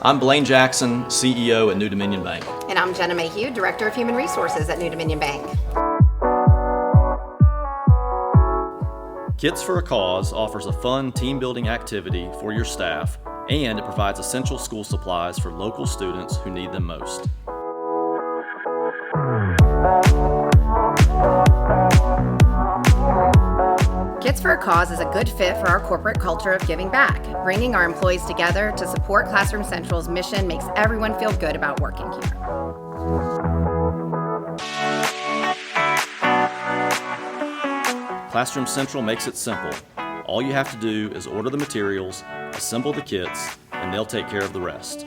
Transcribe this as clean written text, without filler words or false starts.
I'm Blaine Jackson, CEO at New Dominion Bank. And I'm Jenna Mayhew, Director of Human Resources at New Dominion Bank. Kits for a Cause offers a fun team-building activity for your staff, and it provides essential school supplies for local students who need them most. Kits for a Cause is a good fit for our corporate culture of giving back. Bringing our employees together to support Classroom Central's mission makes everyone feel good about working here. Classroom Central makes it simple. All you have to do is order the materials, assemble the kits, and they'll take care of the rest.